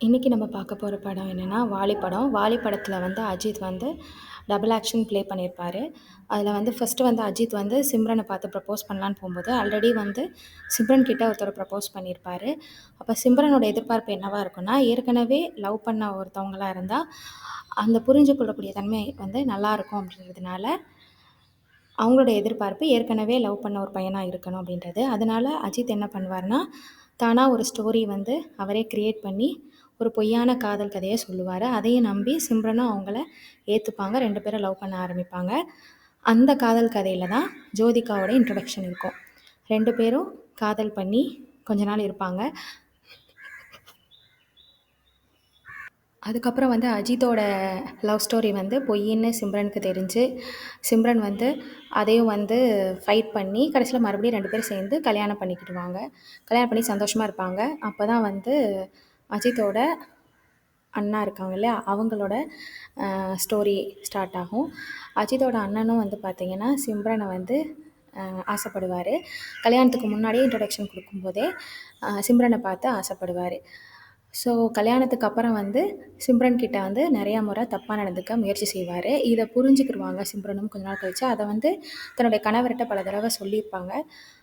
இன்றைக்கி நம்ம பார்க்க போகிற படம் என்னென்னா வாலி படம். வாலி படத்தில் வந்து அஜித் வந்து டபுள் ஆக்ஷன் ப்ளே பண்ணியிருப்பார். அதில் வந்து ஃபஸ்ட்டு வந்து அஜித் வந்து சிம்ரனை பார்த்து ப்ரப்போஸ் பண்ணலான்னு போகும்போது ஆல்ரெடி வந்து சிம்ரன் கிட்ட ஒருத்தர் ப்ரப்போஸ் பண்ணியிருப்பார். அப்போ சிம்ரனோட எதிர்பார்ப்பு என்னவா இருக்குன்னா, ஏற்கனவே லவ் பண்ண ஒருத்தவங்களா இருந்தால் அந்த புரிஞ்சு கொள்ளக்கூடிய தன்மை வந்து நல்லாயிருக்கும் அப்படின்றதுனால அவங்களோட எதிர்பார்ப்பு ஏற்கனவே லவ் பண்ண ஒரு பையனா இருக்கணும் அப்படின்றது. அதனால அஜித் என்ன பண்ணுவார்னா, தானா ஒரு ஸ்டோரி வந்து அவரே கிரியேட் பண்ணி ஒரு பொய்யான காதல் கதைய சொல்லுவாரு. அதையும் நம்பி சிம்ரனும் அவங்கள ஏத்துப்பாங்க. 2 பேரும் லவ் பண்ண ஆரம்பிப்பாங்க. அந்த காதல் கதையில தான் ஜோதிகாவோட இன்ட்ரோடக்ஷன் இருக்கும். 2 பேரும் காதல் பண்ணி கொஞ்ச நாள் இருப்பாங்க. அதுக்கப்புறம் வந்து அஜித்தோட லவ் ஸ்டோரி வந்து பொய்ன்னு சிம்ரனுக்கு தெரிஞ்சு, சிம்ரன் வந்து அதையும் வந்து ஃபைட் பண்ணி கடைசியில மறுபடியும் 2 பேரும் சேர்ந்து கல்யாணம் பண்ணிக்கிடுவாங்க. கல்யாணம் பண்ணி சந்தோஷமா இருப்பாங்க. அப்ப தான் வந்து அஜித்தோட அண்ணா இருக்காங்க இல்லையா? அவங்களோட ஸ்டோரி ஸ்டார்ட் ஆகும். அஜித்தோட அண்ணனும் வந்து பார்த்தீங்கன்னா, சிம்ரனை வந்து ஆசைப்படுவாரு. கல்யாணத்துக்கு முன்னாடியே இன்ட்ரோடக்ஷன் குடுக்கும்போதே சிம்ரனை பார்த்து ஆசைப்படுவாரு. ஸோ கல்யாணத்துக்கு அப்புறம் வந்து சிம்ரன் கிட்ட வந்து நெறையா முறை தப்பா நடந்துக்க முயற்சி செய்வாரு. இத புரிஞ்சுக்கிருவாங்க சிம்ரனும் கொஞ்ச நாள் கழிச்சு. அத வந்து தன்னுடைய கணவர்ட்ட பல தடவ சொல்லியிருப்பாங்க.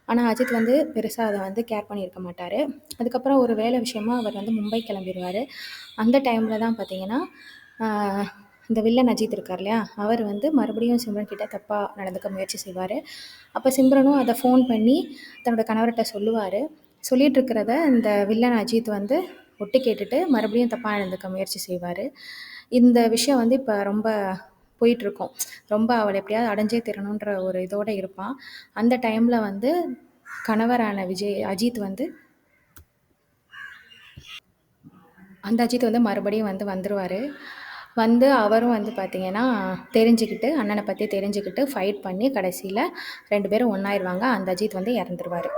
ஆனா அஜித் வந்து பெருசா அத வந்து கேர் பண்ணியிருக்க மாட்டாரு. அதுக்கப்புறம் ஒரு வேலை விஷயமா அவர் வந்து மும்பை கிளம்பிருவாரு. அந்த டைம்ல தான் பார்த்தீங்கன்னா, ஆ இந்த வில்லன் அஜித் இருக்கார் இல்லையா? அவர் வந்து மறுபடியும் சிம்ரன் கிட்ட தப்பா நடந்துக்க முயற்சி செய்வாரு. அப்ப சிம்ரனும் அத ஃபோன் பண்ணி தன்னோட கணவர்ட்ட சொல்லுவாரு. சொல்லிட்டு இருக்கிறத இந்த வில்லன் அஜித் வந்து ஒட்டு கேட்டுட்டு மறுபடியும் தப்பா நடந்துக்க முயற்சி செய்வாரு. இந்த விஷயம் வந்து இப்ப ரொம்ப போயிட்டுருக்கும். ரொம்ப அவள எப்படியாவது அடைஞ்சே தீரணுன்ற ஒரு இதோட இருப்பான். அந்த டைம்ல வந்து கணவரான அஜித் வந்து அந்த அஜித் வந்து மறுபடியும் வந்து வந்துருவாரு. வந்து அவரும் வந்து பார்த்தீங்கன்னா, தெரிஞ்சுக்கிட்டு அண்ணன பத்தி தெரிஞ்சுக்கிட்டு ஃபைட் பண்ணி கடைசியில 2 பேரும் ஒண்ணாயிருவாங்க. அந்த அஜித் வந்து இறந்துருவாரு.